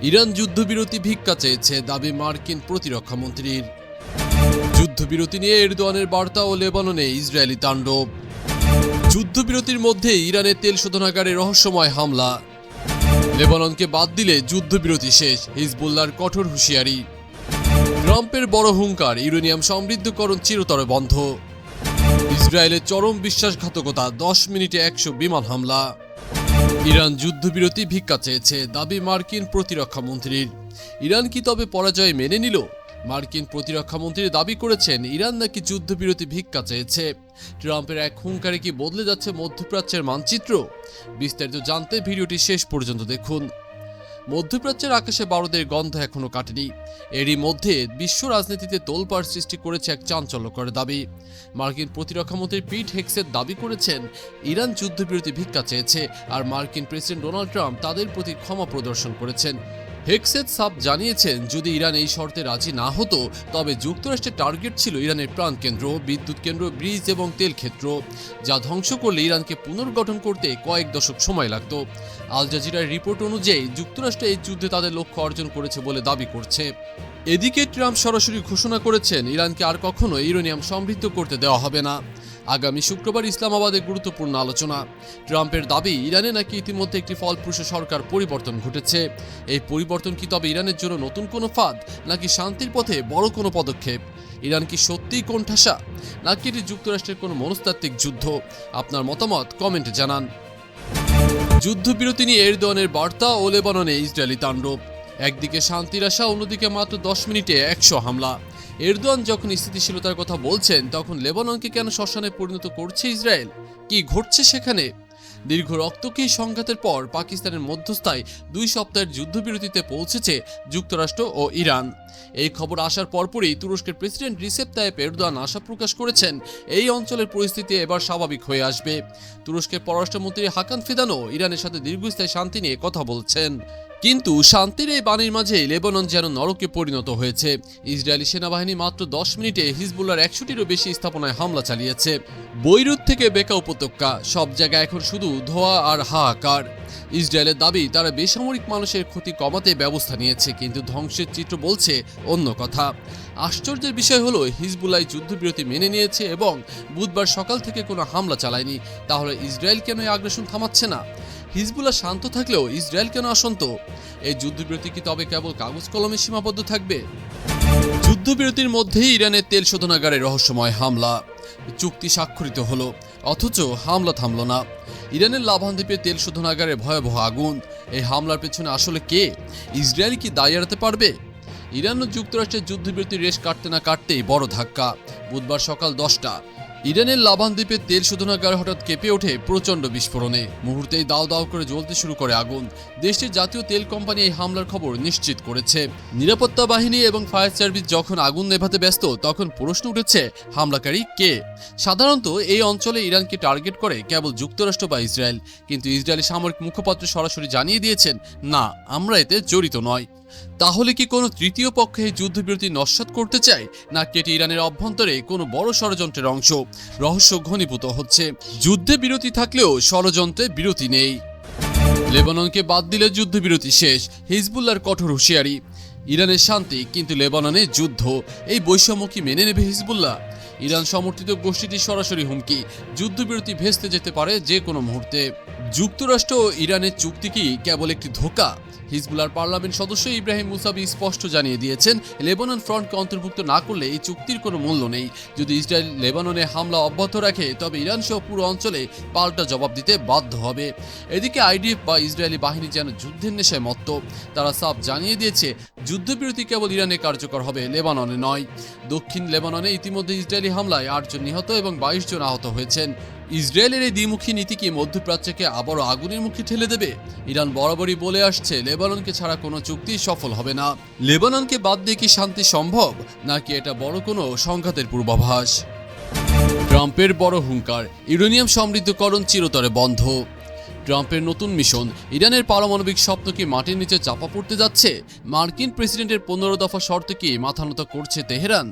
Iran যুদ্ধবিরতি ভিক্ষা চেয়েছে, দাবি মার্কিন প্রতিরক্ষা মন্ত্রীর। যুদ্ধবিরতি নিয়ে এরদোয়ানের বার্তা ও লেবাননে ইসরায়েলি তাণ্ডব। যুদ্ধবিরতির মধ্যে ইরানের তেল শোধনাগারে রহস্যময় হামলা। লেবাননকে বাদ দিলে যুদ্ধবিরতি শেষ, হিজবুল্লাহর কঠোর হুঁশিয়ারি। ট্রাম্পের বড় হুঙ্কার, ইউরেনিয়াম সমৃদ্ধকরণ চিরতরে বন্ধ। ইসরায়েলের চরম বিশ্বাসঘাতকতা, 10 মিনিটে 100 বিমান হামলা। ইরান যুদ্ধবিরতি ভিক্ষা চেয়েছে, দাবি মার্কিন প্রতিরক্ষা মন্ত্রীর। ইরান কি তবে পরাজয় মেনে নিল? মার্কিন প্রতিরক্ষা মন্ত্রী দাবি করেছেন ইরান নাকি যুদ্ধবিরতি ভিক্ষা চেয়েছে। ট্রাম্পের এক হুঙ্কারে কি বদলে যাচ্ছে মধ্যপ্রাচ্যের মানচিত্র? বিস্তারিত জানতে ভিডিওটি শেষ পর্যন্ত দেখুন। মধ্যপ্রাচ্যের আকাশে বারুদের গন্ধ এখনো কাটেনি। এরই মধ্যে বিশ্ব রাজনীতিতে তোলপাড় সৃষ্টি করেছে এক চাঞ্চল্যকর দাবি। মার্কিন প্রতিরক্ষামন্ত্রী পিট হেগসেট দাবি করেছেন ইরান যুদ্ধবিরতি ভিক্ষা চেয়েছে, আর মার্কিন প্রেসিডেন্ট ডোনাল্ড ট্রাম্প তাদের প্রতি ক্ষমা প্রদর্শন করেছেন। হেগসেট সাফ জানিয়েছেন যদি ইরান এই শর্তে রাজি না হতো তবে যুক্তরাষ্ট্রের টার্গেট ছিল ইরানের প্রাণকেন্দ্র, বিদ্যুৎ কেন্দ্র, ব্রিজ এবং তেল ক্ষেত্র, যা ধ্বংস করলে ইরানকে পুনর্গঠন করতে কয়েক দশক সময় লাগত। আল জাজিরার রিপোর্ট অনুযায়ী যুক্তরাষ্ট্র এই যুদ্ধে তাদের লক্ষ্য অর্জন করেছে বলে দাবি করছে। এদিকে ট্রাম্প সরাসরি ঘোষণা করেছেন ইরানকে আর কখনো ইউরেনিয়াম সমৃদ্ধ করতে দেওয়া হবে না। আগামী শুক্রবার ইসলামাবাদে গুরুত্বপূর্ণ আলোচনা। ট্রাম্পের দাবি ইরানে নাকি ইতিমধ্যে একটি ফলপ্রসূ সরকার পরিবর্তন ঘটেছে। এই পরিবর্তন কি তবে ইরানের জন্য নতুন কোনো ফাঁদ, নাকি শান্তির পথে বড় কোনো পদক্ষেপ? ইরান কি সত্যিই কোণঠাসা, নাকি এটি যুক্তরাষ্ট্রের কোনো মনস্তাত্ত্বিক যুদ্ধ? আপনার মতামত কমেন্টে জানান। যুদ্ধবিরতি নিয়ে এরদোয়ানের বার্তা ও লেবাননে ইসরায়েলি তাণ্ডব। একদিকে শান্তির আশা, অন্যদিকে মাত্র 10 মিনিটে 100 হামলা। এরদোয়ান যখন স্থিতিশীলতার কথা বলছেন তখন লেবাননকে কেন শ্মশানে পরিণত করছে ইসরায়েল? কি ঘটছে সেখানে? দীর্ঘ রক্তক্ষয়ী সংঘাতের পর পাকিস্তানের মধ্যস্থায় 2 সপ্তাহের যুদ্ধবিরতিতে পৌঁছেছে যুক্তরাষ্ট্র ও ইরান। এই খবর আসার পরপরই তুরস্কের প্রেসিডেন্ট রিসেপ তাইয়েপ এরদোয়ান আশা প্রকাশ করেছেন এই অঞ্চলের পরিস্থিতি এবার স্বাভাবিক হয়ে আসবে। তুরস্কের পররাষ্ট্রমন্ত্রী হাকান ফিদানও ইরানের সাথে দীর্ঘস্থায়ী শান্তি নিয়ে কথা বলছেন। কিন্তু শান্তির এই বাণীর মাঝে লেবানন যেন নরকে পরিণত হয়েছে। ইসরায়েলি সেনাবাহিনী মাত্র 10 মিনিটে হিজবুল্লাহর 100টিরও বেশি স্থাপনায় হামলা চালিয়েছে। বৈরুত থেকে বেকা উপত্যকা, সব জায়গায় এখন শুধু ধোঁয়া আর হাহাকার। ইসরায়েলের দাবি তারা বেসামরিক মানুষের ক্ষতি কমাতে ব্যবস্থা নিয়েছে, কিন্তু ধ্বংসের চিত্র বলছে অন্য কথা। আশ্চর্যের বিষয় হলো হিজবুল্লাহ যুদ্ধবিরতি মেনে নিয়েছে এবং বুধবার সকাল থেকে কোনো হামলা চালায়নি। তাহলে ইসরায়েল কেন এই আগ্রাসন থামাচ্ছে না? হিজবুল্লাহ শান্ত থাকলেও ইসরায়েল কেন অশান্ত? এই যুদ্ধবিরতি কি তবে কেবল কাগজ কলমে সীমাবদ্ধ থাকবে? যুদ্ধবিরতির মধ্যেই ইরানের তেল শোধনাগারে রহস্যময় হামলা। চুক্তি স্বাক্ষরিত হলো, অথচ হামলা থামল না। ইরানের লাভান দ্বীপে তেল শোধনাগারে ভয়াবহ আগুন। এই হামলার পেছনে আসলে কে? ইসরায়েল কি দায় এড়াতে পারবে? ইরান ও যুক্তরাষ্ট্রের যুদ্ধবিরতির রেশ কাটতে না কাটতেই বড় ধাক্কা। বুধবার সকাল 10টা ইরানের লাভান দ্বীপের তেল শোধনাগার হঠাৎ কেঁপে ওঠে প্রচণ্ড বিস্ফোরণে। মুহূর্তেই দাও দাও করে জ্বলতে শুরু করে আগুন। দেশটির জাতীয় তেল কোম্পানি এই হামলার খবর নিশ্চিত করেছে। নিরাপত্তা বাহিনী এবং ফায়ার সার্ভিস যখন আগুন নেভাতে ব্যস্ত তখন প্রশ্ন উঠেছে হামলাকারী কে? সাধারণত এই অঞ্চলে ইরানকে টার্গেট করে কেবল যুক্তরাষ্ট্র বা ইসরায়েল, কিন্তু ইসরায়েলি সামরিক মুখপাত্র সরাসরি জানিয়ে দিয়েছেন না, আমরা এতে জড়িত নয়। তাহলে কি কোনো তৃতীয় পক্ষে এই যুদ্ধবিরতি নস্যাৎ করতে চায়, নাকি এটি ইরানের অভ্যন্তরে কোনো বড় ষড়যন্ত্রের অংশ? রহস্য ঘনীভূত হচ্ছে। যুদ্ধে বিরতি থাকলেও ষড়যন্ত্রে বিরতি নেই। লেবাননকে বাদ দিলে যুদ্ধবিরতি শেষ, হিজবুল্লাহর কঠোর হুঁশিয়ারি। ইরানের শান্তি কিন্তু লেবাননে যুদ্ধ, এই বৈষম্য কি মেনে নেবে হিজবুল্লাহ? ইরান সমর্থিত গোষ্ঠীটি সরাসরি হুমকি, যুদ্ধবিরতি ভেস্তে যেতে পারে যে কোনো মুহূর্তে। যুক্তরাষ্ট্র ও ইরানের চুক্তি কি কেবল একটি ধোঁকা? হিজবুল্লাহর পার্লামেন্ট সদস্য ইব্রাহিম মুসাবি স্পষ্ট জানিয়ে দিয়েছেন লেবানন ফ্রন্টকে অন্তর্ভুক্ত না করলে এই চুক্তির কোনো মূল্য নেই। যদি ইসরায়েল লেবাননে হামলা অব্যাহত রাখে তবে ইরান সহ পুরো অঞ্চলে পাল্টা জবাব দিতে বাধ্য হবে। এদিকে আইডিএফ বা ইসরায়েলি বাহিনী যেন যুদ্ধের নেশায় মত্ত। তারা সাফ জানিয়ে দিয়েছে যুদ্ধবিরতি কেবল ইরানে কার্যকর হবে, লেবাননে নয়। দক্ষিণ লেবাননে ইতিমধ্যে ইসরায়েলি হামলায় 8 জন নিহত এবং 22 জন আহত হয়েছেন। ইসরায়েলের এই দ্বিমুখী নীতি কি মধ্যপ্রাচ্যকে আবারও আগুনের মুখে ঠেলে দেবে? ইরান বরাবরই বলে আসছে লেবাননকে ছাড়া কোনো চুক্তি সফল হবে না। লেবাননকে বাদ দিয়ে কি শান্তি সম্ভব, নাকি এটা বড় কোনো সংঘাতের পূর্বাভাস? ট্রাম্পের বড় হুঙ্কার, ইউরেনিয়াম সমৃদ্ধকরণ চিরতরে বন্ধ। ট্রাম্পের নতুন মিশন, ইরানের পারমাণবিক স্বপ্ন কি মাটির নিচে চাপা পড়তে যাচ্ছে? মার্কিন প্রেসিডেন্টের 15 দফা শর্তে কি মাথা নত করছে তেহরান?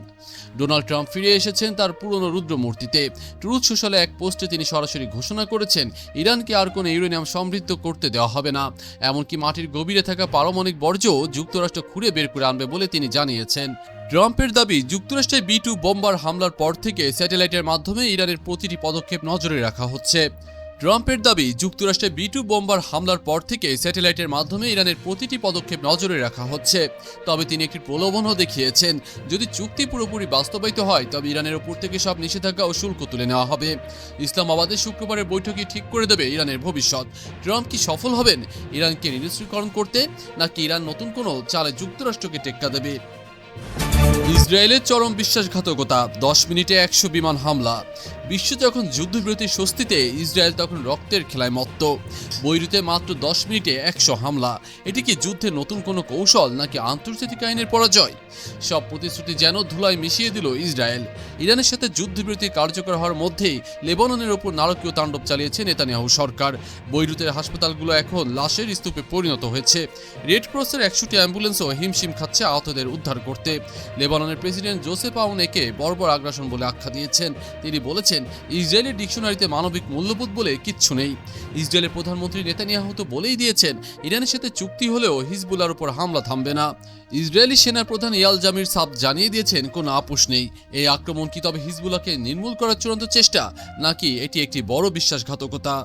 ডোনাল্ড ট্রাম্প ফিরে এসেছেন তার পুরনো রুদ্রমূর্তিতে। ট্রুথ সোশ্যালে এক পোস্টে তিনি সরাসরি ঘোষণা করেছেন, ইরানকে আর কোনো ইউরেনিয়াম সমৃদ্ধ করতে দেওয়া হবে না। এমনকি মাটির গভীরে থাকা পারমাণবিক বর্জ্য যুক্তরাষ্ট্র খুঁড়ে বের করে আনবে বলে তিনি জানিয়েছেন। ট্রাম্পের দাবি, যুক্তরাষ্ট্রে B-2 বোম্বার হামলার পর থেকে স্যাটেলাইটের মাধ্যমে ইরানের প্রতিটি পদক্ষেপ নজরে রাখা হচ্ছে। ট্রাম্পের দাবি, যুক্তরাষ্ট্রে B-2 বোম্বার হামলার পর থেকে স্যাটেলাইটের মাধ্যমে ইরানের প্রতিটি পদক্ষেপ নজরে রাখা হচ্ছে। তবে তিনি একটি প্রলোভনও দেখিয়েছেন, যদি চুক্তি পুরোপুরি বাস্তবায়িত হয় তবে ইরানের ওপর থেকে সব নিষেধাজ্ঞা ও শুল্ক তুলে নেওয়া হবে। ইসলামাবাদে শুক্রবারের বৈঠকে ঠিক করে দেবে ইরানের ভবিষ্যৎ। ট্রাম্প কি সফল হবেন ইরানকে নিরস্ত্রীকরণ করতে, নাকি ইরান নতুন কোনো চালে যুক্তরাষ্ট্রকে টেক্কা দেবে? ইসরায়েলের চরম বিশ্বাসঘাতকতা, 10 মিনিটে 100 বিমান হামলা। বিশ্ব যখন যুদ্ধবিরতির স্বস্তিতে, ইসরায়েল তখন রক্তের খেলায় মত্ত। বৈরুতে মাত্র 10 মিনিটে 100 হামলা। এটি কি যুদ্ধের নতুন কোনো কৌশল, নাকি আন্তর্জাতিক আইনের পরাজয়? সব প্রতিশ্রুতি যেন ধুলায় মিশিয়ে দিল ইসরায়েল। ইরানের সাথে যুদ্ধবিরতি কার্যকর হওয়ার মধ্যেই লেবাননের ওপর নারকীয় তাণ্ডব চালিয়েছে নেতানিয়াহু সরকার। বৈরুতের হাসপাতালগুলো এখন লাশের স্তূপে পরিণত হয়েছে। রেড ক্রসের 100টি অ্যাম্বুলেন্সও হিমশিম খাচ্ছে আহতদের উদ্ধার করতে। লেবাননের প্রেসিডেন্ট জোসেফ আউন একে বর্বর আগ্রাসন বলে আখ্যা দিয়েছেন। তিনি বলেছেন, ইসরায়েলের ডিকশনারিতে মানবিক মূল্যবোধ বলে কিচ্ছু নেই। ইসরায়েলের প্রধানমন্ত্রী নেতানিয়াহু তো বলেই দিয়েছেন, ইরানের সাথে চুক্তি হলেও হিজবুল্লাহর উপর হামলা থামবে না। ইসরায়েলি সেনা প্রধান ইয়াল জামির সাব জানিয়ে দিয়েছেন, কোনো আপোষ নেই। এই আক্রমণ কি তবে হিজবুল্লাহকে নির্মূল করার চূড়ান্ত চেষ্টা, নাকি এটি একটি বড় বিশ্বাসঘাতকতা?